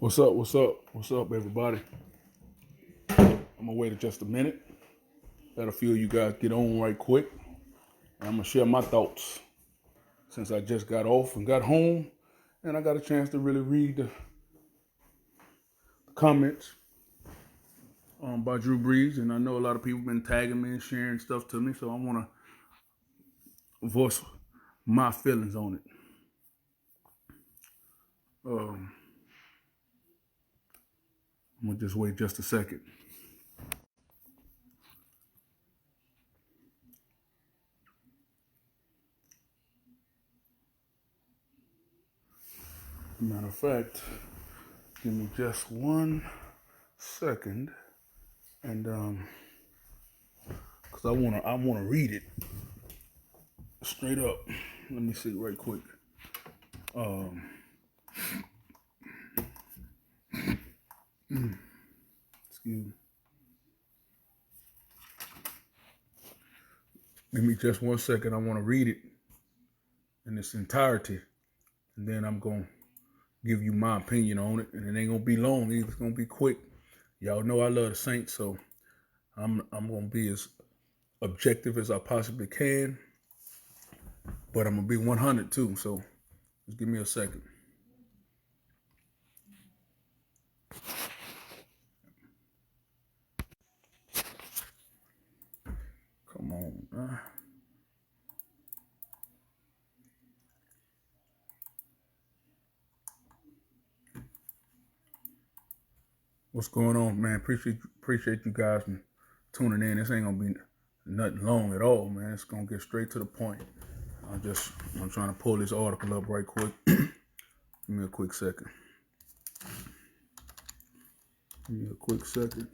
What's up? What's up? What's up, everybody? I'm gonna wait just a minute. Let a few of you guys get on right quick. I'm gonna share my thoughts since I just got off and got home, and I got a chance to really read the comments by Drew Brees, and I know a lot of people been tagging me and sharing stuff to me, so I want to voice my feelings on it. Um, I'm gonna just wait just a second. Matter of fact, give me just 1 second, and because I wanna read it straight up. Let me see right quick. Um, excuse me. Give me just 1 second. I want to read it in its entirety, and then I'm gonna give you my opinion on it. And it ain't gonna be long either. It's gonna be quick. Y'all know I love the Saints, so I'm gonna be as objective as I possibly can, but I'm gonna be 100 too. So just give me a second. Come on. What's going on, man? Appreciate you guys tuning in. This ain't gonna be nothing long at all, man. It's gonna get straight to the point. I'm trying to pull this article up right quick. Give me a quick second. Give me a quick second.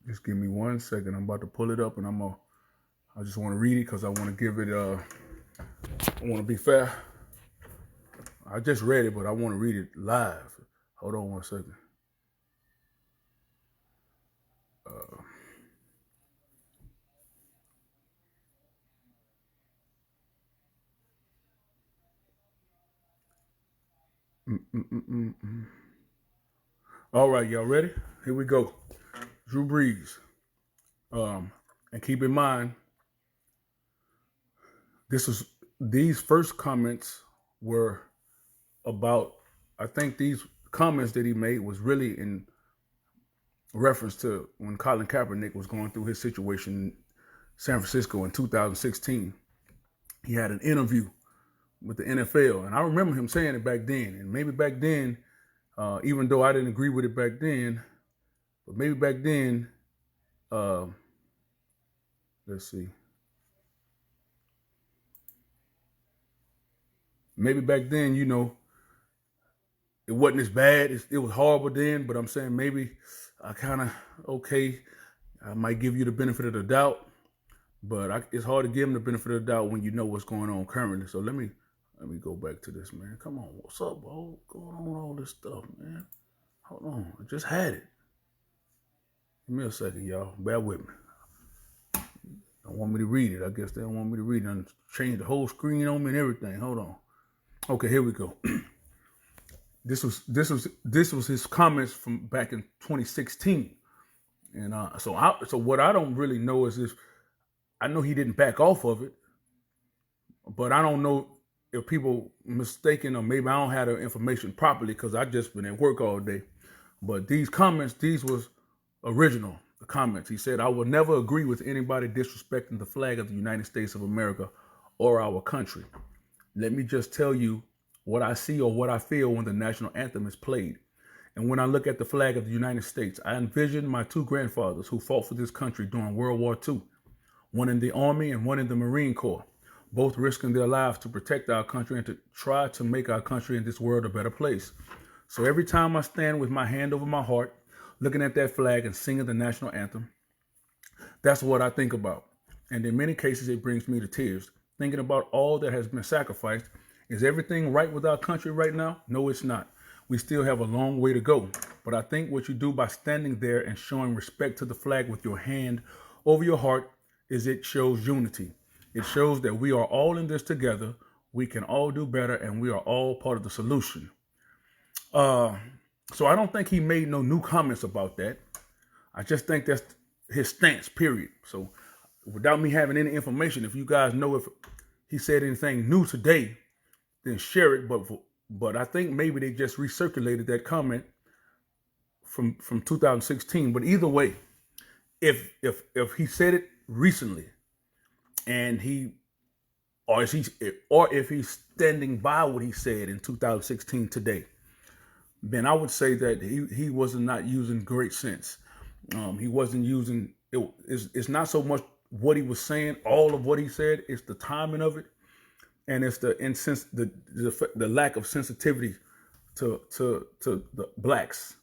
Just give me 1 second. I'm about to pull it up, and I just want to read it because I want to give it. I want to be fair. I just read it, but I want to read it live. Hold on 1 second. All right, y'all ready? Here we go. Drew Brees. And keep in mind, these first comments were about. I think these comments that he made was really in reference to when Colin Kaepernick was going through his situation in San Francisco in 2016. He had an interview with the NFL, and I remember him saying it back then. And maybe back then, even though I didn't agree with it back then, but maybe back then, let's see. Maybe back then, it wasn't as bad. It was horrible then, but I'm saying maybe I kind of, okay, I might give you the benefit of the doubt, but it's hard to give him the benefit of the doubt when you know what's going on currently. So let me go back to this, man. Come on, what's up, bro? What's going on with all this stuff, man? Hold on, I just had it. Give me a second, y'all. Bear with me. Don't want me to read it. I guess they don't want me to read it. I changed the whole screen on me and everything. Hold on. Okay, here we go. This was his comments from back in 2016, and so what I don't really know is if I know he didn't back off of it, but I don't know if people mistaken or maybe I don't have the information properly because I just been at work all day. But these comments, these was original. The comments. He said, "I will never agree with anybody disrespecting the flag of the United States of America or our country. Let me just tell you what I see or what I feel when the national anthem is played. And when I look at the flag of the United States, I envision my two grandfathers who fought for this country during World War II, one in the Army and one in the Marine Corps, both risking their lives to protect our country and to try to make our country and this world a better place. So every time I stand with my hand over my heart, looking at that flag and singing the national anthem, that's what I think about. And in many cases, it brings me to tears, thinking about all that has been sacrificed Is everything right with our country right now? No, it's not. We still have a long way to go. But I think what you do by standing there and showing respect to the flag with your hand over your heart is it shows unity. It shows that we are all in this together. We can all do better, and we are all part of the solution. Uh, so I don't think he made no new comments about that. I just think that's his stance, period. So without me having any information, if you guys know if he said anything new today, then share it. But I think maybe they just recirculated that comment from 2016. But either way, if he said it recently, and if he's standing by what he said in 2016 today, then I would say that he was not using great sense. He wasn't using it. It's not so much what he was saying, all of what he said. It's the timing of it, and it's the lack of sensitivity to the blacks.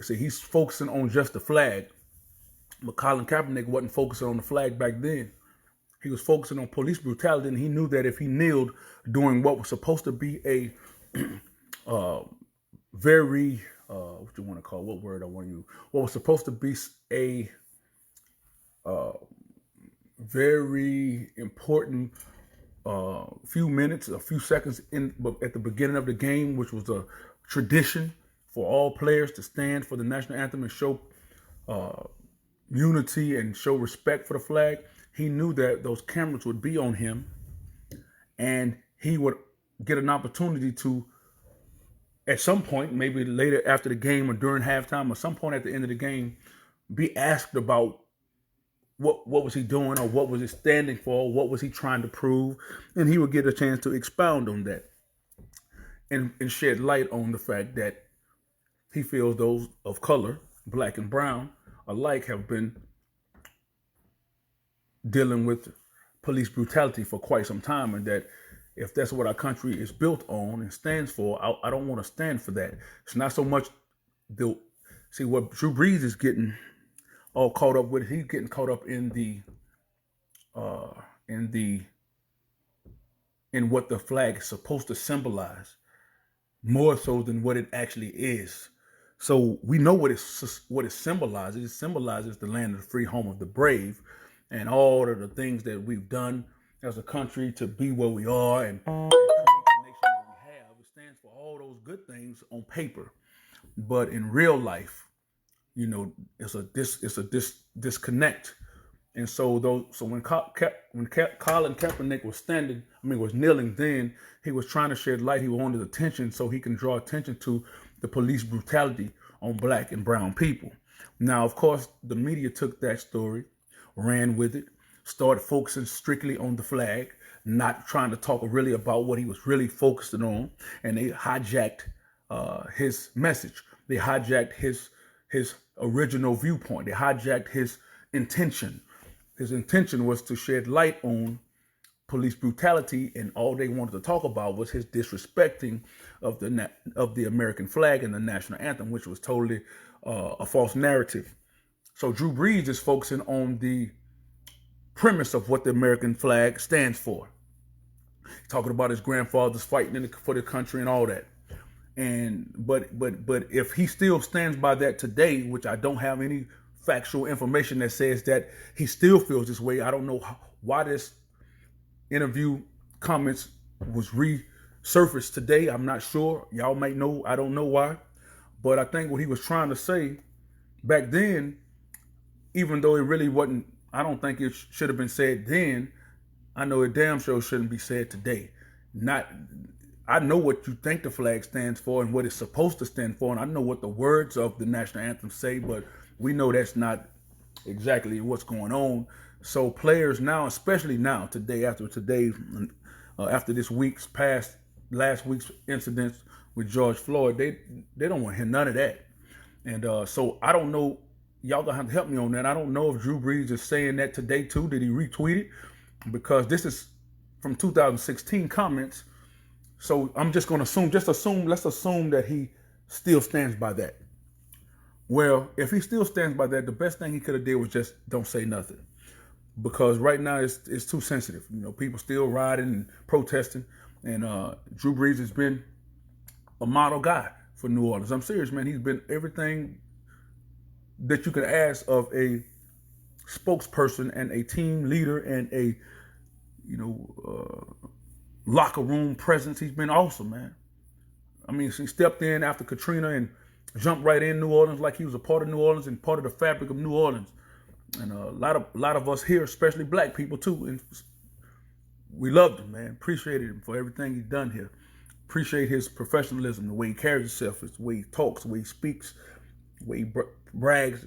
See, he's focusing on just the flag, but Colin Kaepernick wasn't focusing on the flag back then. He was focusing on police brutality, and he knew that if he kneeled during what was supposed to be a very what you want to call, what word I want to use, what was supposed to be a very important few minutes, a few seconds at the beginning of the game, which was a tradition for all players to stand for the national anthem and show unity and show respect for the flag. He knew that those cameras would be on him, and he would get an opportunity to, at some point, maybe later after the game or during halftime or some point at the end of the game, be asked about what was he doing, or what was he standing for, what was he trying to prove, and he would get a chance to expound on that and shed light on the fact that he feels those of color, black and brown alike, have been dealing with police brutality for quite some time, and that if that's what our country is built on and stands for, I don't want to stand for that. It's not so much see what Drew Brees is getting all caught up with. He's getting caught up in what the flag is supposed to symbolize, more so than what it actually is. So we know what it symbolizes. It symbolizes the land of the free, home of the brave, and all of the things that we've done as a country to be where we are and create the nation that we have. It stands for all those good things on paper, but in real life, you know, it's a disconnect. And so when Colin Kaepernick was kneeling, then he was trying to shed light. He wanted attention so he can draw attention to the police brutality on black and brown people. Now, of course, the media took that story, ran with it, started focusing strictly on the flag, not trying to talk really about what he was really focusing on, and they hijacked his message. They hijacked his original viewpoint. They hijacked his intention. His intention was to shed light on police brutality, and all they wanted to talk about was his disrespecting of the American flag and the national anthem, which was totally a false narrative. So Drew Brees is focusing on the premise of what the American flag stands for, talking about his grandfathers fighting for the country and all that. But if he still stands by that today, which I don't have any factual information that says that he still feels this way. I don't know why this interview comments was resurfaced today. I'm not sure. Y'all might know. I don't know why. But I think what he was trying to say back then, even though it really wasn't, I don't think it should have been said then. I know it damn sure shouldn't be said today. I know what you think the flag stands for and what it's supposed to stand for, and I know what the words of the national anthem say, but we know that's not exactly what's going on. So players now, especially now, after this last week's incidents with George Floyd, they don't want to hear none of that. And so I don't know, y'all gonna have to help me on that. I don't know if Drew Brees is saying that today too. Did he retweet it? Because this is from 2016 comments. So I'm just gonna let's assume that he still stands by that. Well, if he still stands by that, the best thing he could have did was just don't say nothing. Because right now it's too sensitive. You know, people still rioting and protesting. And Drew Brees has been a model guy for New Orleans. I'm serious, man. He's been everything that you could ask of a spokesperson and a team leader and a, locker room presence. He's been awesome, man. I mean, he stepped in after Katrina and jumped right in New Orleans like he was a part of New Orleans and part of the fabric of New Orleans. And a lot of us here, especially black people too, and we loved him, man. Appreciated him for everything he's done here. Appreciate his professionalism, the way he carries himself, the way he talks, the way he speaks, the way he brags,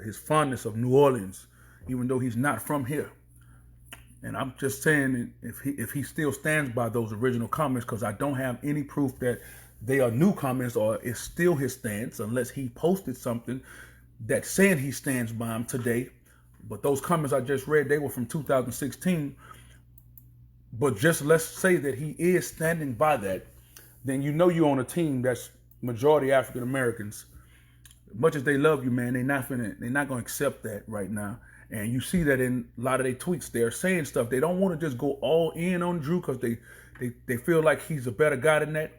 his fondness of New Orleans, even though he's not from here. And I'm just saying, if he still stands by those original comments, because I don't have any proof that they are new comments or it's still his stance, unless he posted something that said he stands by him today. But those comments I just read, they were from 2016. But just let's say that he is standing by that, then you know you're on a team that's majority African Americans. Much as they love you, man, they're not gonna accept that right now. And you see that in a lot of their tweets. They're saying stuff. They don't want to just go all in on Drew because they feel like he's a better guy than that.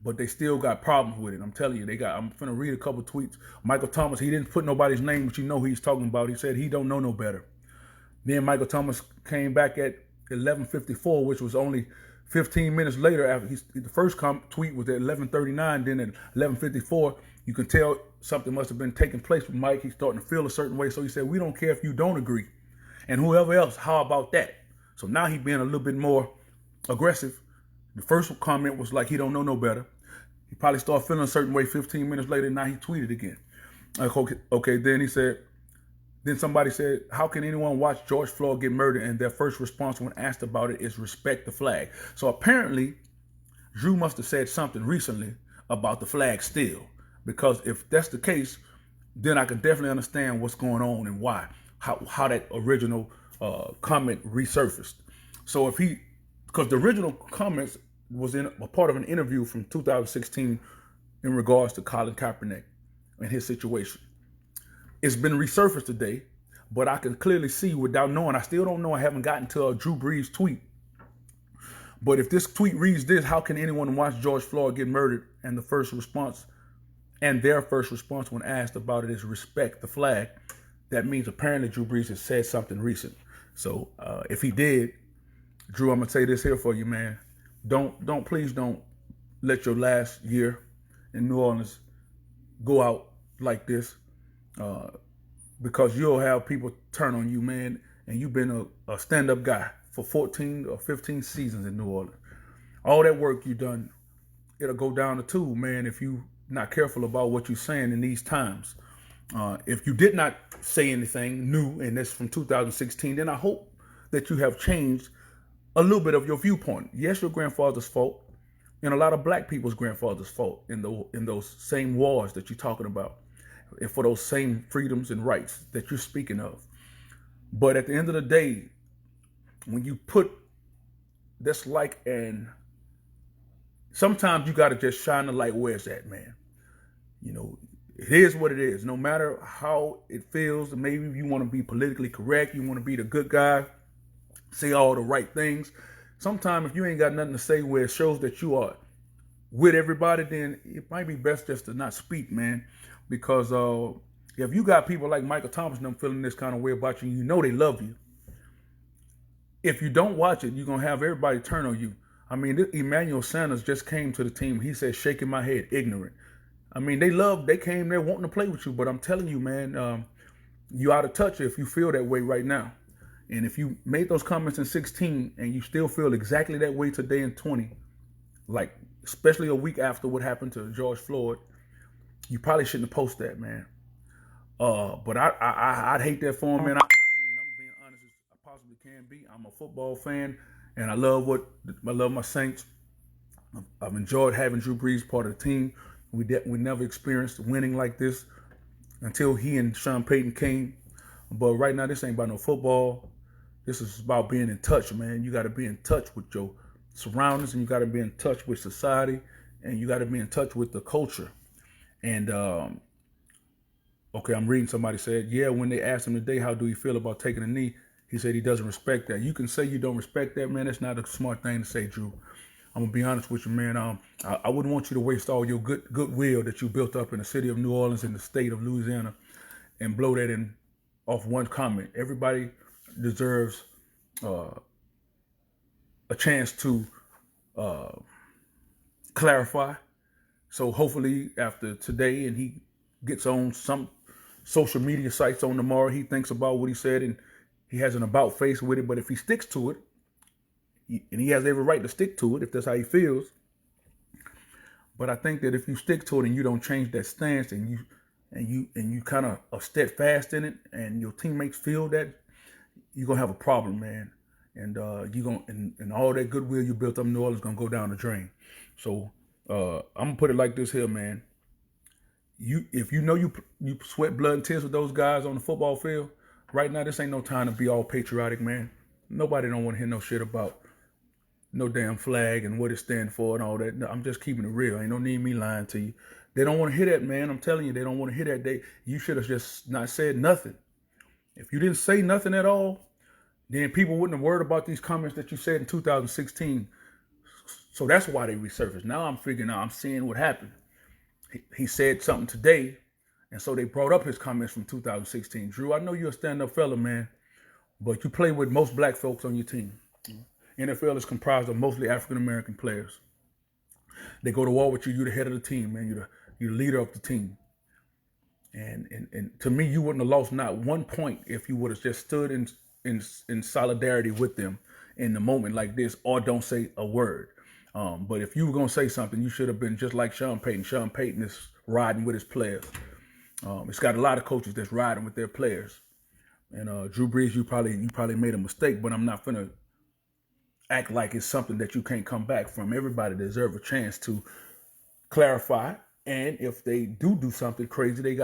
But they still got problems with it. I'm telling you, I'm finna read a couple tweets. Michael Thomas, he didn't put nobody's name, but you know who he's talking about. He said he don't know no better. Then Michael Thomas came back at 11:54, which was only 15 minutes later. After the first tweet was at 11:39. Then at 11:54, you can tell something must have been taking place with Mike. He's starting to feel a certain way. So he said, "We don't care if you don't agree, and whoever else. How about that?" So now he's being a little bit more aggressive. The first comment was like he don't know no better. He probably started feeling a certain way 15 minutes later. Now he tweeted again. Okay. Then he said. Then somebody said, "How can anyone watch George Floyd get murdered?" And their first response when asked about it is respect the flag. So apparently, Drew must have said something recently about the flag still. Because if that's the case, then I can definitely understand what's going on and why, how that original comment resurfaced. So because the original comments was in a part of an interview from 2016 in regards to Colin Kaepernick and his situation. It's been resurfaced today, but I can clearly see without knowing. I still don't know. I haven't gotten to a Drew Brees tweet. But if this tweet reads this, how can anyone watch George Floyd get murdered? And their first response when asked about it is respect the flag. That means apparently Drew Brees has said something recent. So if he did, Drew, I'm gonna say this here for you, man. Please don't let your last year in New Orleans go out like this. Because you'll have people turn on you, man, and you've been a stand-up guy for 14 or 15 seasons in New Orleans. All that work you've done, it'll go down the tube, man, if you're not careful about what you're saying in these times. If you did not say anything new, and that's from 2016, then I hope that you have changed a little bit of your viewpoint. Yes, your grandfather's fault, and a lot of black people's grandfather's fault in those same wars that you're talking about. And for those same freedoms and rights that you're speaking of. But at the end of the day, when you put that's like sometimes you got to just shine the light where it's at, man. It is what it is. No matter how it feels, maybe you want to be politically correct, you want to be the good guy, say all the right things. Sometimes if you ain't got nothing to say where it shows that you are with everybody, then it might be best just to not speak, man. Because if you got people like Michael Thomas and them feeling this kind of way about you, you know they love you. If you don't watch it, you're going to have everybody turn on you. I mean, Emmanuel Sanders just came to the team. He said, shaking my head, ignorant. I mean, they came there wanting to play with you. But I'm telling you, man, you out of touch if you feel that way right now. And if you made those comments in 16 and you still feel exactly that way today in 20, like especially a week after what happened to George Floyd, you probably shouldn't have posted that, man. But I'd hate that for him, man. I'm being honest as I possibly can be. I'm a football fan, and I love my Saints. I've enjoyed having Drew Brees part of the team. We never experienced winning like this until he and Sean Payton came. But right now, this ain't about no football. This is about being in touch, man. You got to be in touch with your surroundings, and you got to be in touch with society, and you got to be in touch with the culture. And, okay, I'm reading somebody said, yeah, when they asked him today, how do you feel about taking a knee? He said he doesn't respect that. You can say you don't respect that, man. That's not a smart thing to say, Drew. I'm gonna be honest with you, man. I wouldn't want you to waste all your goodwill that you built up in the city of New Orleans and the state of Louisiana and blow that in off one comment. Everybody deserves a chance to clarify. So hopefully after today and he gets on some social media sites on tomorrow, he thinks about what he said and he has an about face with it. But if he sticks to it, and he has every right to stick to it if that's how he feels. But I think that if you stick to it and you don't change that stance and you kind of are steadfast in it and your teammates feel that, you're gonna have a problem, man. And and all that goodwill you built up in New Orleans is gonna go down the drain. So I'm gonna put it like this here, man. If you know you sweat blood and tears with those guys on the football field, right now this ain't no time to be all patriotic, man. Nobody don't want to hear no shit about no damn flag and what it stands for and all that. No, I'm just keeping it real. Ain't no need me lying to you. They don't want to hear that, man. I'm telling you, they don't want to hear that. You should have just not said nothing. If you didn't say nothing at all, then people wouldn't have worried about these comments that you said in 2016. So that's why they resurfaced. Now I'm figuring out, I'm seeing what happened. He said something today, and so they brought up his comments from 2016. Drew, I know you're a stand-up fella, man, but you play with most black folks on your team. NFL is comprised of mostly African-American players. They go to war with you. You're the head of the team, man. You're the leader of the team. And to me, you wouldn't have lost not 1 point if you would have just stood in solidarity with them in the moment like this, or don't say a word. But if you were going to say something, you should have been just like Sean Payton. Sean Payton is riding with his players. It's got a lot of coaches that's riding with their players. And Drew Brees, you probably made a mistake, but I'm not finna act like it's something that you can't come back from. Everybody deserves a chance to clarify, and if they do something crazy, they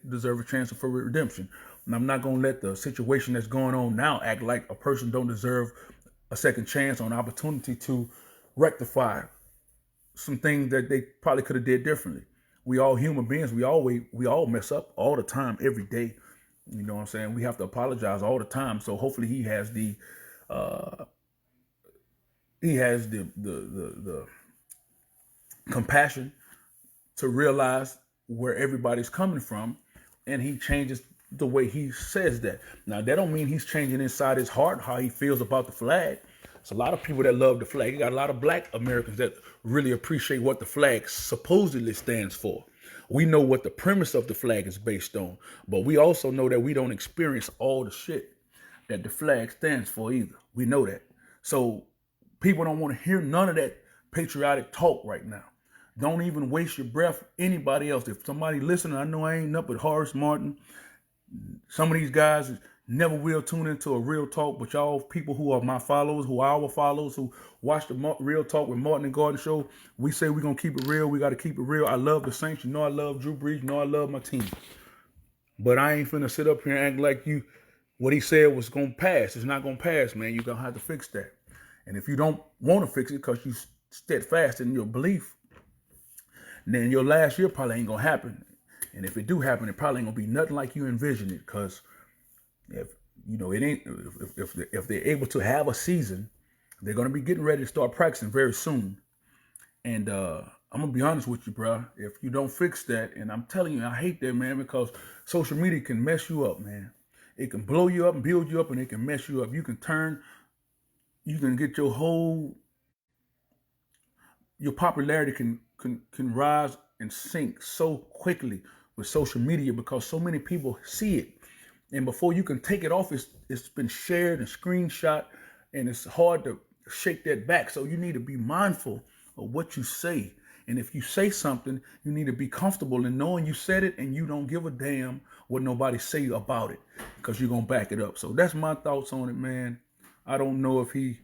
deserve a chance for redemption. And I'm not gonna let the situation that's going on now act like a person don't deserve a second chance or an opportunity to rectify some things that they probably could have did differently. We all human beings. We all mess up all the time, every day. You know what I'm saying? We have to apologize all the time. So hopefully he has the compassion to realize where everybody's coming from, and he changes the way he says that. Now, that don't mean he's changing inside his heart how he feels about the flag. It's a lot of people that love the flag. You got a lot of black Americans that really appreciate what the flag supposedly stands for. We know what the premise of the flag is based on, but we also know that we don't experience all the shit that the flag stands for either. We know that. So people don't want to hear none of that patriotic talk right now. Don't even waste your breath. Anybody else. If somebody listening, I know I ain't up with Horace Martin. Some of these guys never will tune into a real talk, but y'all people who are my followers, who are our followers, who watch the Real Talk with Martin and Gordon show, we say we're going to keep it real. We got to keep it real. I love the Saints. You know I love Drew Brees. You know I love my team. But I ain't finna sit up here and act like what he said was going to pass. It's not going to pass, man. You're going to have to fix that. And if you don't want to fix it because you steadfast in your belief, then your last year probably ain't going to happen. And if it do happen, it probably ain't going to be nothing like you envisioned it. Because if they're able to have a season, they're going to be getting ready to start practicing very soon. And I'm going to be honest with you, bro. If you don't fix that, and I'm telling you, I hate that, man, because social media can mess you up, man. It can blow you up and build you up, and it can mess you up. You can get your popularity can rise and sink so quickly with social media because so many people see it. And before you can take it off, it's been shared and screenshot, and it's hard to shake that back. So you need to be mindful of what you say. And if you say something, you need to be comfortable in knowing you said it and you don't give a damn what nobody say about it because you're going to back it up. So that's my thoughts on it, man. I don't know if he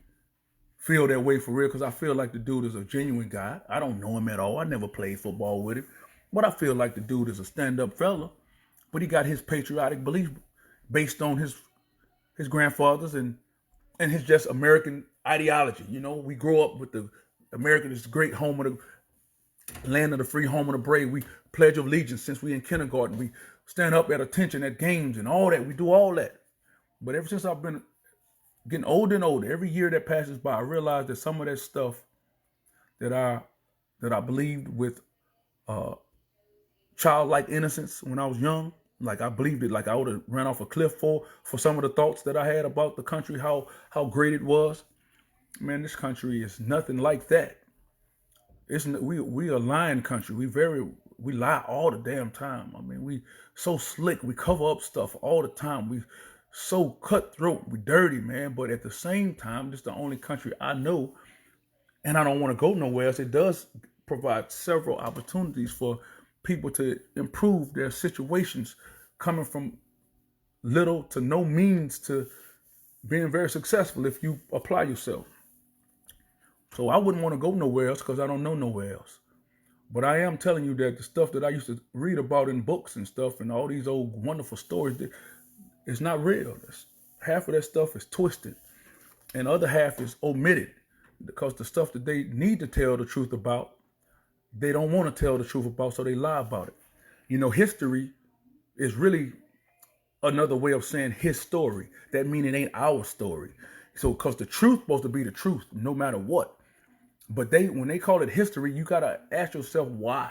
feel that way for real because I feel like the dude is a genuine guy. I don't know him at all. I never played football with him. But I feel like the dude is a stand-up fella. But he got his patriotic belief based on his grandfathers and his just American ideology. You know, we grow up with the America is the great home of the land of the free, home of the brave. We pledge allegiance since we in kindergarten. We stand up at attention at games and all that. We do all that. But ever since I've been getting older and older. Every year that passes by, I realize that some of that stuff that I believed with uh, childlike innocence when I was young, like I believed it, like I would have ran off a cliff for some of the thoughts that I had about the country, how great it was. Man, this country is nothing like that. We a lying country. We lie all the damn time. I mean, we so slick. We cover up stuff all the time. We so cutthroat. We dirty, man. But at the same time, this is the only country I know, and I don't want to go nowhere else. It does provide several opportunities for people to improve their situations, coming from little to no means to being very successful if you apply yourself. So I wouldn't want to go nowhere else because I don't know nowhere else. But I am telling you that the stuff that I used to read about in books and stuff and all these old wonderful stories, it's not real. Half of that stuff is twisted and the other half is omitted because the stuff that they need to tell the truth about, they don't want to tell the truth about, so they lie about it. You know, history is really another way of saying his story. That means it ain't our story. So, because the truth supposed to be the truth, no matter what. But when they call it history, you gotta ask yourself why.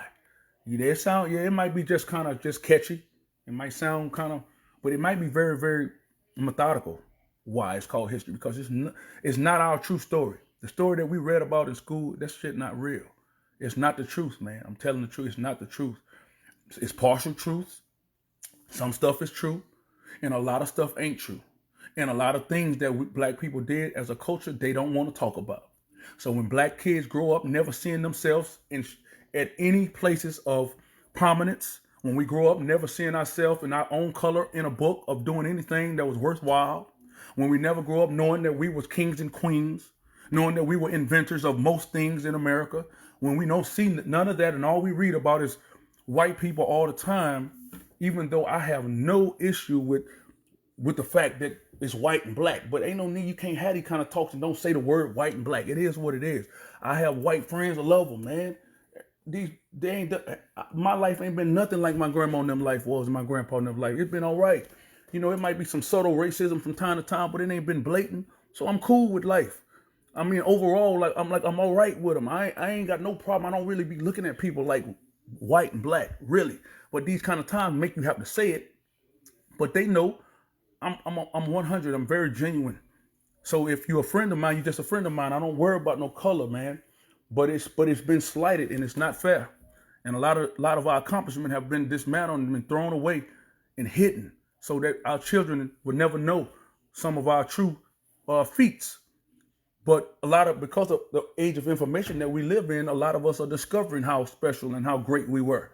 It might be just kind of just catchy. It might sound kind of, but it might be very, very methodical. Why it's called history? Because it's not our true story. The story that we read about in school, that shit not real. It's not the truth, man. I'm telling the truth. It's not the truth. It's partial truths. Some stuff is true, and a lot of stuff ain't true. And a lot of things that black people did as a culture, they don't want to talk about. So when black kids grow up never seeing themselves at any places of prominence, when we grow up never seeing ourselves in our own color in a book of doing anything that was worthwhile, when we never grow up knowing that we was kings and queens, knowing that we were inventors of most things in America, when we don't see none of that and all we read about is white people all the time, even though I have no issue with the fact that it's white and black, but ain't no need. You can't have these kind of talks and don't say the word white and black. It is what it is. I have white friends. I love them, man. My life ain't been nothing like my grandma and them life was and my grandpa and them life. It's been all right. You know, it might be some subtle racism from time to time, but it ain't been blatant. So I'm cool with life. I mean, overall, I'm all right with them. I ain't got no problem. I don't really be looking at people like white and black, really. But these kind of times make you have to say it. But they know I'm 100. I'm very genuine. So if you're a friend of mine, you're just a friend of mine. I don't worry about no color, man. But it's been slighted and it's not fair. And a lot of our accomplishments have been dismantled and been thrown away and hidden, so that our children would never know some of our true feats. But because of the age of information that we live in, a lot of us are discovering how special and how great we were.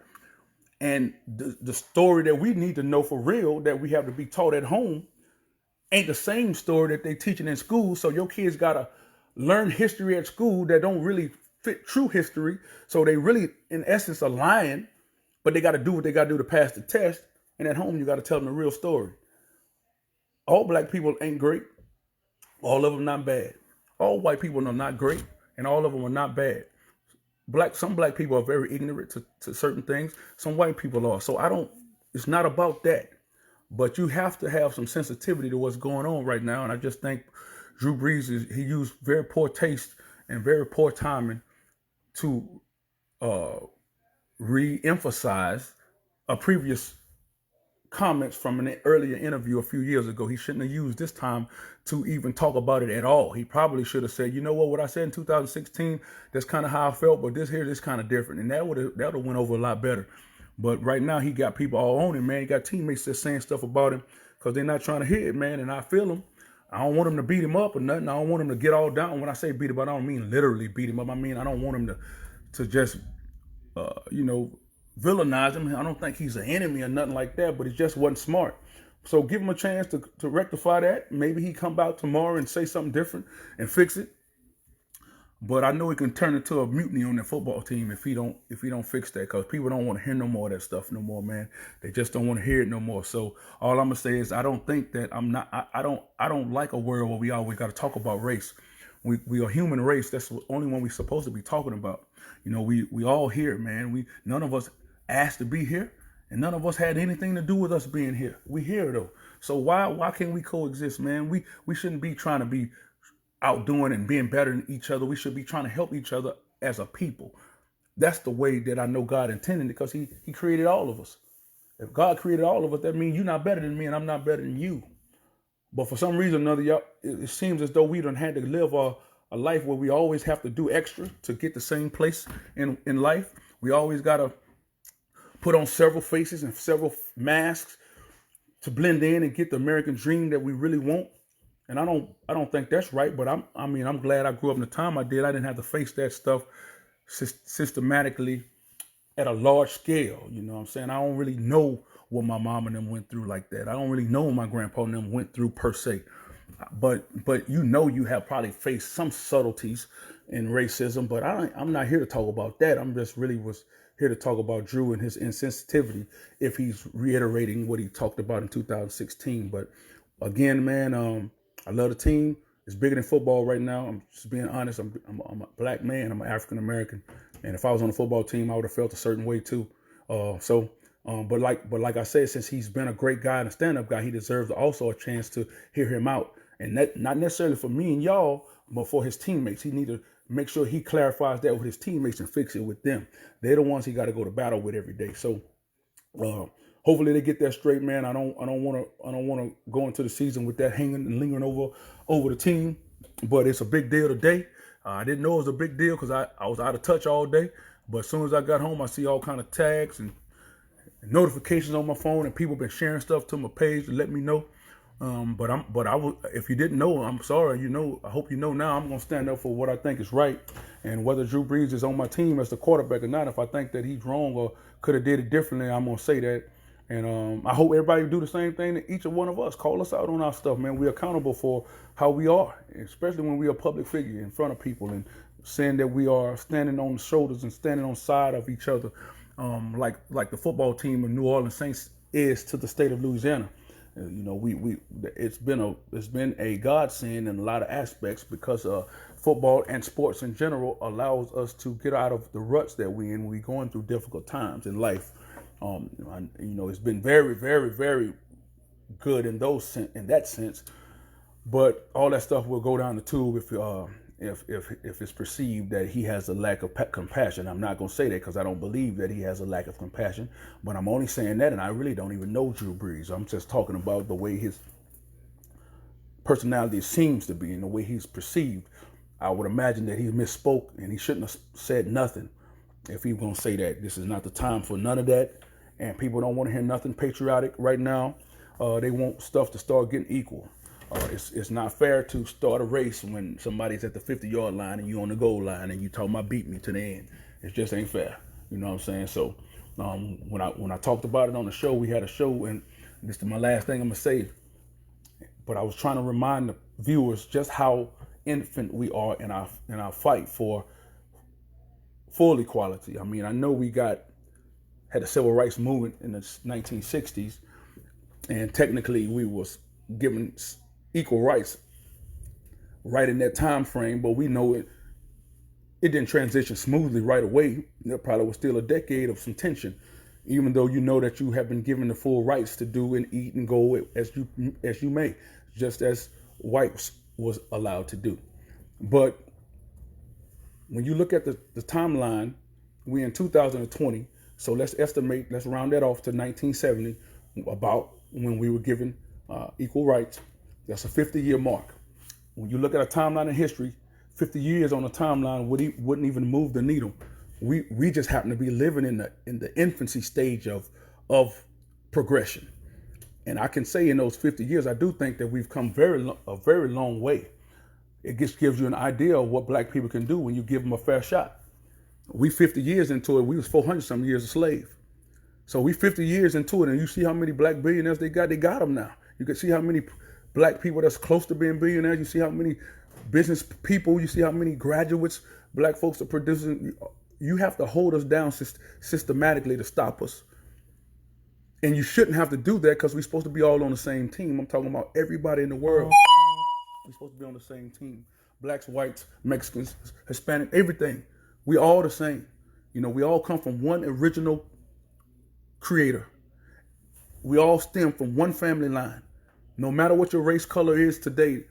And the story that we need to know for real, that we have to be taught at home, ain't the same story that they teaching in school. So your kids gotta learn history at school that don't really fit true history. So they really, in essence, are lying, but they gotta do what they gotta do to pass the test. And at home, you gotta tell them the real story. All black people ain't great. All of them not bad. All white people are not great, and all of them are not bad. Some black people are very ignorant to certain things. Some white people are. So it's not about that. But you have to have some sensitivity to what's going on right now. And I just think Drew Brees, he used very poor taste and very poor timing to re-emphasize a previous comments from an earlier interview a few years ago. He shouldn't have used this time to even talk about it at all. He probably should have said, you know what I said in 2016, that's kind of how I felt, but this kind of different. And that would have went over a lot better. But right now he got people all on him, man. He got teammates that's saying stuff about him because they're not trying to hear it, man. And I feel him. I don't want him to beat him up or nothing. I don't want him to get all down. When I say beat him up, I don't mean literally beat him up. I mean, I don't want him to just, villainize him. I don't think he's an enemy or nothing like that, but he just wasn't smart. So give him a chance to rectify that. Maybe he come out tomorrow and say something different and fix it. But I know he can turn into a mutiny on the football team if he don't fix that, because people don't want to hear no more of that stuff no more, man. They just don't want to hear it no more. So all I'm gonna say is I don't like a world where we always got to talk about race. We are human race. That's the only one we're supposed to be talking about. You know, we all here, man. None of us asked to be here, and none of us had anything to do with us being here. We here though. So why can't we coexist, man? We shouldn't be trying to be outdoing and being better than each other. We should be trying to help each other as a people. That's the way that I know God intended it, because he created all of us. If God created all of us, that means you're not better than me and I'm not better than you. But for some reason or another, y'all, it seems as though we done had to live a life where we always have to do extra to get the same place in life. We always got to put on several faces and several masks to blend in and get the American dream that we really want. And I don't think that's right. But I'm glad I grew up in the time I did. I didn't have to face that stuff systematically at a large scale. You know what I'm saying? I don't really know what my mom and them went through like that. I don't really know what my grandpa and them went through per se. But you have probably faced some subtleties in racism. But I'm not here to talk about that. I'm just really was here to talk about Drew and his insensitivity, if he's reiterating what he talked about in 2016. But again, man, I love the team. It's bigger than football right now. I'm just being honest. I'm a black man. I'm an African American, and if I was on the football team, I would have felt a certain way too. But like I said, since he's been a great guy and a stand-up guy, he deserves also a chance to hear him out, and that not necessarily for me and y'all, but for his teammates. He need to make sure he clarifies that with his teammates and fix it with them. They're the ones he got to go to battle with every day. So hopefully they get that straight, man. I don't want to go into the season with that hanging and lingering over the team, but it's a big deal today. I didn't know it was a big deal because I was out of touch all day. But as soon as I got home, I see all kind of tags and notifications on my phone, and people been sharing stuff to my page to let me know. If you didn't know, I'm sorry. I hope you know now. I'm gonna stand up for what I think is right, and whether Drew Brees is on my team as the quarterback or not, if I think that he's wrong or could have did it differently, I'm gonna say that. And I hope everybody do the same thing to each one of us. Call us out on our stuff, man. We're accountable for how we are, especially when we're a public figure in front of people, and saying that we are standing on the shoulders and standing on the side of each other, like the football team of New Orleans Saints is to the state of Louisiana. It's been a godsend in a lot of aspects, because football and sports in general allows us to get out of the ruts that we're in when we're going through difficult times in life. It's been very, very, very good in that sense, but all that stuff will go down the tube if it's perceived that he has a lack of compassion. I'm not going to say that because I don't believe that he has a lack of compassion, but I'm only saying that, and I really don't even know Drew Brees. I'm just talking about the way his personality seems to be and the way he's perceived. I would imagine that he misspoke and he shouldn't have said nothing if he was going to say that. This is not the time for none of that, and people don't want to hear nothing patriotic right now. They want stuff to start getting equal. It's not fair to start a race when somebody's at the 50-yard line and you on the goal line and you talking about beat me to the end. It just ain't fair. You know what I'm saying? So when I talked about it on the show, we had a show, and this is my last thing I'm gonna say. But I was trying to remind the viewers just how infant we are in our fight for full equality. I mean, I know we had a civil rights movement in the 1960s, and technically we was given equal rights right in that time frame, but we know it didn't transition smoothly right away. There probably was still a decade of some tension, even though you know that you have been given the full rights to do and eat and go as you may, just as whites was allowed to do. But when you look at the timeline, we're in 2020, so let's round that off to 1970, about when we were given equal rights. That's a 50-year mark. When you look at a timeline in history, 50 years on a timeline wouldn't even move the needle. We just happen to be living in the infancy stage of progression. And I can say in those 50 years, I do think that we've come a very long way. It just gives you an idea of what black people can do when you give them a fair shot. We 50 years into it, we was 400 some years a slave. So we 50 years into it, and you see how many black billionaires they got them now. You can see how many black people that's close to being billionaires. You see how many business people, you see how many graduates black folks are producing. You have to hold us down systematically to stop us. And you shouldn't have to do that, because we're supposed to be all on the same team. I'm talking about everybody in the world. We're supposed to be on the same team. Blacks, whites, Mexicans, Hispanic, everything. We all the same. We all come from one original creator. We all stem from one family line. No matter what your race color is today,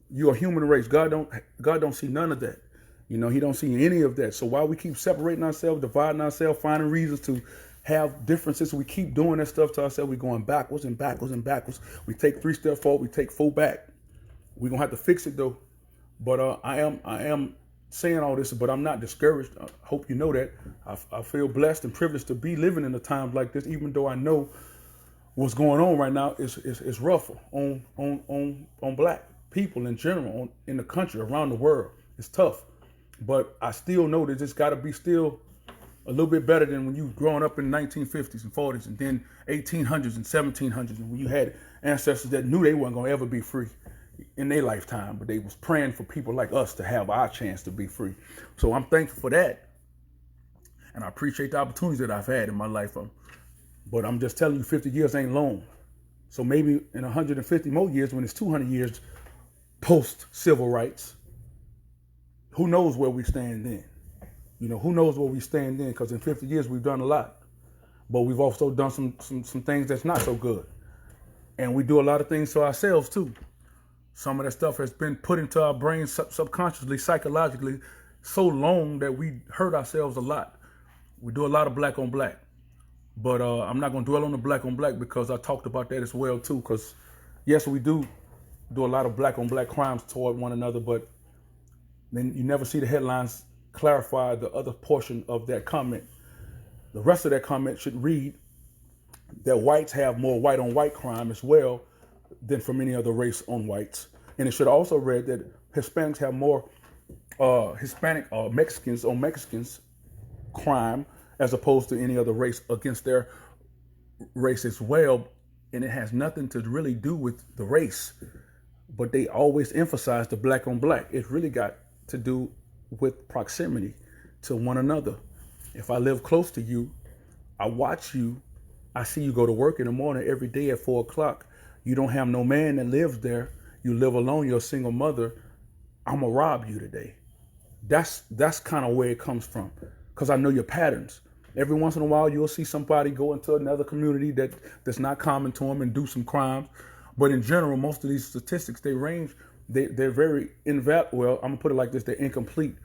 you're a human race. God don't see none of that. He don't see any of that. So while we keep separating ourselves, dividing ourselves, finding reasons to have differences, we keep doing that stuff to ourselves. We're going backwards and backwards and backwards. We take 3 steps forward, we take 4 back. We're gonna have to fix it though. But I am saying all this, but I'm not discouraged. I hope you know that. I feel blessed and privileged to be living in a time like this, even though I know what's going on right now is rough on black people in general, in the country, around the world. It's tough. But I still know that it's got to be still a little bit better than when you growing up in the 1950s and 40s and then 1800s and 1700s, and when you had ancestors that knew they weren't going to ever be free in their lifetime, but they was praying for people like us to have our chance to be free. So I'm thankful for that, and I appreciate the opportunities that I've had in my life. But I'm just telling you, 50 years ain't long. So maybe in 150 more years, when it's 200 years post-civil rights, who knows where we stand then? Who knows where we stand then? Because in 50 years, we've done a lot. But we've also done some things that's not so good. And we do a lot of things to ourselves, too. Some of that stuff has been put into our brains subconsciously, psychologically, so long that we hurt ourselves a lot. We do a lot of black on black. But I'm not going to dwell on the black on black because I talked about that as well, too. Because, yes, we do a lot of black on black crimes toward one another, but then you never see the headlines clarify the other portion of that comment. The rest of that comment should read that whites have more white on white crime as well than from any other race on whites. And it should also read that Hispanics have more Hispanic or Mexicans on Mexicans crime as opposed to any other race against their race as well. And it has nothing to really do with the race, but they always emphasize the black on black. It's really got to do with proximity to one another. If I live close to you, I watch you, I see you go to work in the morning every day at 4 o'clock. You don't have no man that lives there. You live alone, you're a single mother. I'm gonna rob you today. That's kind of where it comes from, because I know your patterns. Every once in a while, you'll see somebody go into another community that's not common to them and do some crimes. But in general, most of these statistics, they're very invalid. Well, I'm gonna put it like this: they're incomplete.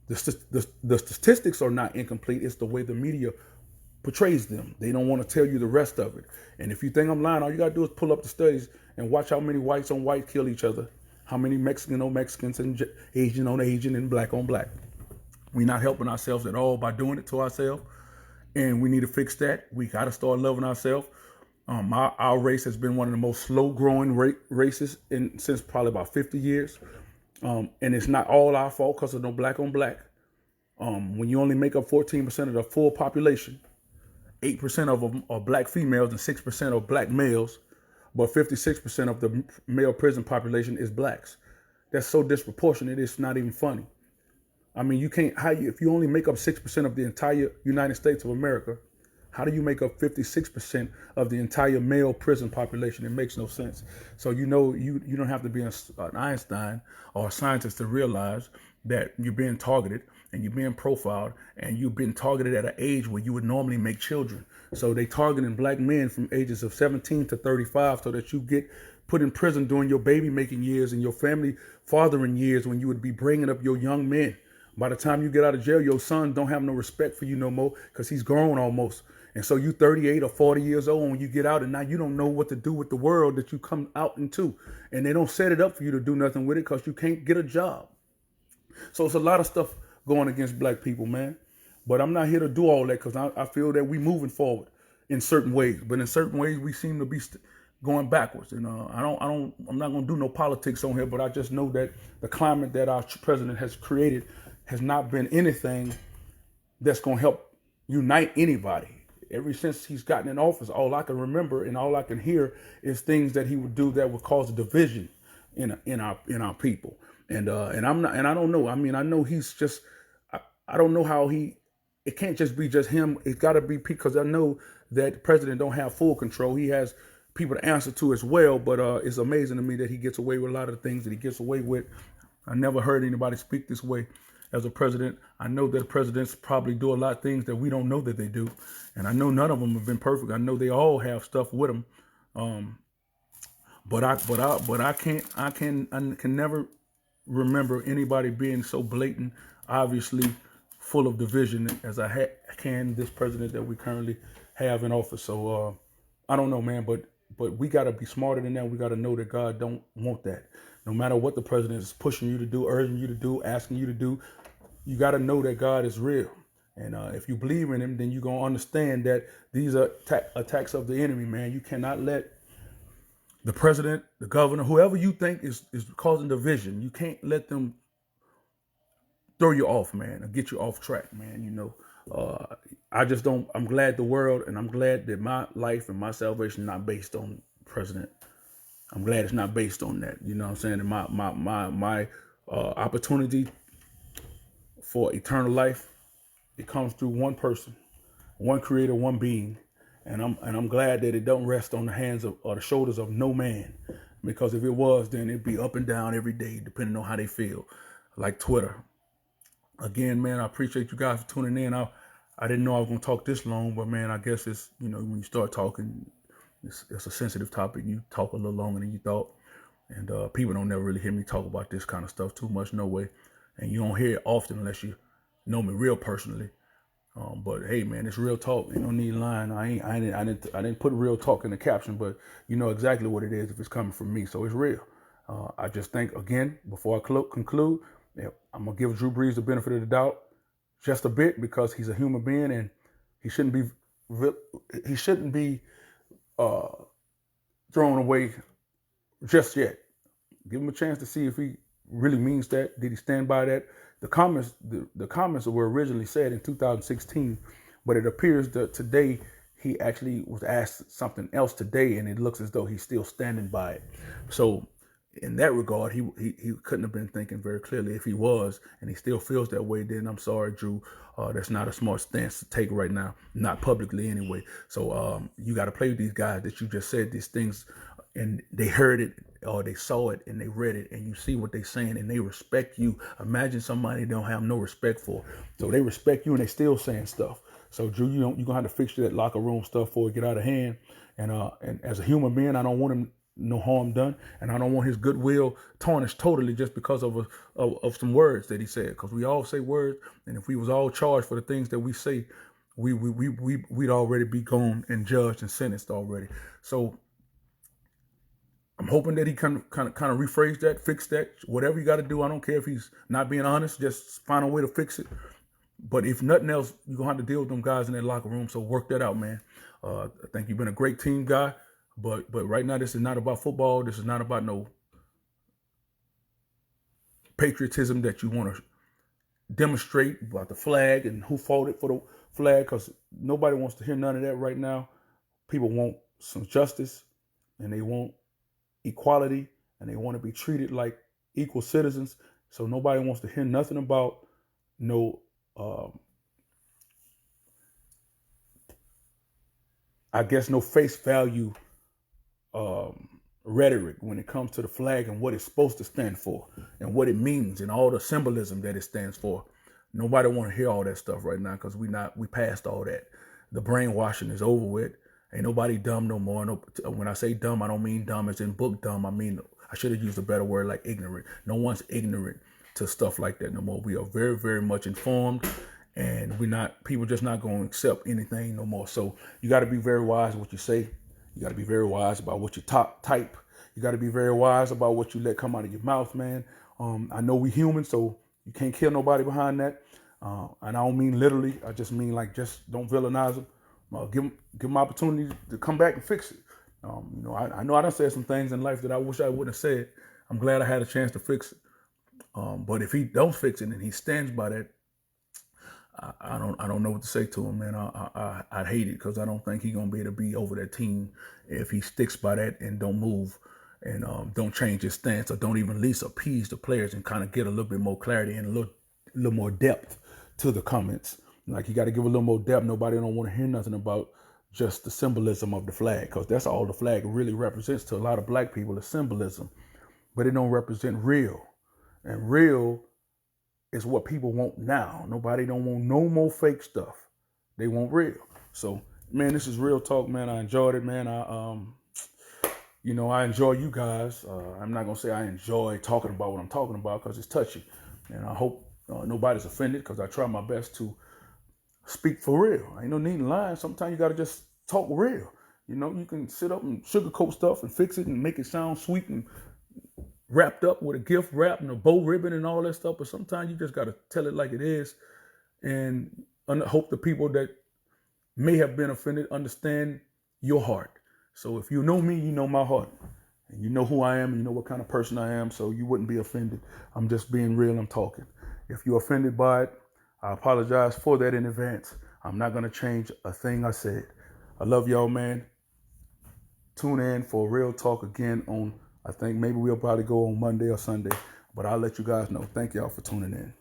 The statistics are not incomplete. It's the way the media portrays them. They don't want to tell you the rest of it. And if you think I'm lying, all you gotta do is pull up the studies and watch how many whites on white kill each other, how many Mexican on Mexicans and Asian on Asian and black on black. We're not helping ourselves at all by doing it to ourselves, and we need to fix that. We gotta start loving ourselves. Our race has been one of the most slow-growing races since probably about 50 years. And it's not all our fault because of no black on black. When you only make up 14% of the full population, 8% of them are black females and 6% are black males, but 56% of the male prison population is blacks. That's so disproportionate, it's not even funny. I mean, if you only make up 6% of the entire United States of America, how do you make up 56% of the entire male prison population? It makes no sense. So you don't have to be an Einstein or a scientist to realize that you're being targeted and you're being profiled and you've been targeted at an age where you would normally make children. So they targeting black men from ages of 17 to 35 so that you get put in prison during your baby making years and your family fathering years when you would be bringing up your young men. By the time you get out of jail, your son don't have no respect for you no more because he's grown almost. And so you 38 or 40 years old when you get out, and now you don't know what to do with the world that you come out into. And they don't set it up for you to do nothing with it because you can't get a job. So it's a lot of stuff going against black people, man. But I'm not here to do all that because I feel that we're moving forward in certain ways. But in certain ways, we seem to be going backwards. And I'm not going to do no politics on here, but I just know that the climate that our president has created has not been anything that's going to help unite anybody. Ever since he's gotten in office, all I can remember and all I can hear is things that he would do that would cause a division in our people. And I don't know. I mean, I know he's just. I don't know how It can't just be just him. It's got to be because I know that the president don't have full control. He has people to answer to as well. But it's amazing to me that he gets away with a lot of the things that he gets away with. I never heard anybody speak this way as a president. I know that presidents probably do a lot of things that we don't know that they do. And I know none of them have been perfect. I know they all have stuff with them. I can never remember anybody being so blatant, obviously full of division as can this president that we currently have in office. So I don't know, man, but we got to be smarter than that. We got to know that God don't want that. No matter what the president is pushing you to do, urging you to do, asking you to do, you got to know that God is real. And if you believe in him, then you're going to understand that these are attacks of the enemy, man. You cannot let the president, the governor, whoever you think is causing division, you can't let them throw you off, man, or get you off track, man. I just don't. I'm glad the world, and I'm glad that my life and my salvation not based on president. I'm glad it's not based on that. You know what I'm saying? And my opportunity for eternal life, it comes through one person, one creator, one being. And I'm glad that it don't rest on the hands of or the shoulders of no man. Because if it was, then it'd be up and down every day, depending on how they feel. Like Twitter. Again, man, I appreciate you guys for tuning in. I didn't know I was gonna talk this long, but man, I guess it's, when you start talking, it's a sensitive topic. You talk a little longer than you thought. And people don't never really hear me talk about this kind of stuff too much, no way. And you don't hear it often unless you know me real personally. But hey, man, it's real talk. You don't need lying. I didn't put real talk in the caption, but you know exactly what it is if it's coming from me. So it's real. I just think, again, before I conclude, I'm gonna give Drew Brees the benefit of the doubt just a bit, because he's a human being and he shouldn't be thrown away just yet. Give him a chance to see if he really means that. Did he stand by that? The comments were originally said in 2016, but it appears that today he actually was asked something else today, and it looks as though he's still standing by it. So in that regard, he couldn't have been thinking very clearly. If he was, and he still feels that way, then I'm sorry, Drew. That's not a smart stance to take right now, not publicly anyway. So you got to play with these guys that you just said these things, and they heard it or they saw it and they read it, and you see what they're saying and they respect you. Imagine somebody they don't have no respect for. So they respect you and they still saying stuff. So Drew, you're gonna have to fix that locker room stuff before it get out of hand. And as a human being, I don't want him no harm done, and I don't want his goodwill tarnished totally just because of some words that he said. Because we all say words, and if we was all charged for the things that we say, we'd already be gone and judged and sentenced already. So I'm hoping that he kind of rephrase that, fix that, whatever you got to do. I don't care if he's not being honest, just find a way to fix it. But if nothing else, you're going to have to deal with them guys in that locker room. So work that out, man. I think you've been a great team guy. But right now, this is not about football. This is not about no patriotism that you want to demonstrate about the flag and who fought for the flag, because nobody wants to hear none of that right now. People want some justice, and they want equality, and they want to be treated like equal citizens. So nobody wants to hear nothing about no no face value rhetoric when it comes to the flag and what it's supposed to stand for and what it means and all the symbolism that it stands for. Nobody want to hear all that stuff right now, because we passed all that. The brainwashing is over with. Ain't nobody dumb no more. No, when I say dumb, I don't mean dumb as in book dumb. I mean, I should have used a better word like ignorant. No one's ignorant to stuff like that no more. We are very, very much informed, and people just not going to accept anything no more. So you got to be very wise what you say. You got to be very wise about what you type. You got to be very wise about what you let come out of your mouth, man. I know we human, so you can't kill nobody behind that. And I don't mean literally. I just mean just don't villainize them. Give them opportunity to come back and fix it. I know I done said some things in life that I wish I wouldn't have said. I'm glad I had a chance to fix it. But if he don't fix it and he stands by that, I don't know what to say to him, man. I'd hate it, because I don't think he's gonna be able to be over that team if he sticks by that and don't move and don't change his stance, or don't even at least appease the players and kind of get a little bit more clarity and a little more depth to the comments. Like, you got to give a little more depth. Nobody don't want to hear nothing about just the symbolism of the flag, because that's all the flag really represents to a lot of black people, is symbolism. But it don't represent real. And real is what people want now. Nobody don't want no more fake stuff. They want real. So, man, this is real talk, man. I enjoyed it, man. You know, I enjoy you guys. I'm not going to say I enjoy talking about what I'm talking about because it's touchy. And I hope nobody's offended because I try my best to speak for real. Ain't no need in lying. Sometimes you got to just talk real. You know, you can sit up and sugarcoat stuff and fix it and make it sound sweet and wrapped up with a gift wrap and a bow ribbon and all that stuff. But sometimes you just got to tell it like it is and hope the people that may have been offended understand your heart. So if you know me, you know my heart. And you know who I am and you know what kind of person I am, so you wouldn't be offended. I'm just being real, I'm talking. If you're offended by it, I apologize for that in advance. I'm not going to change a thing I said. I love y'all, man. Tune in for Real Talk again on, I think maybe we'll probably go on Monday or Sunday, but I'll let you guys know. Thank y'all for tuning in.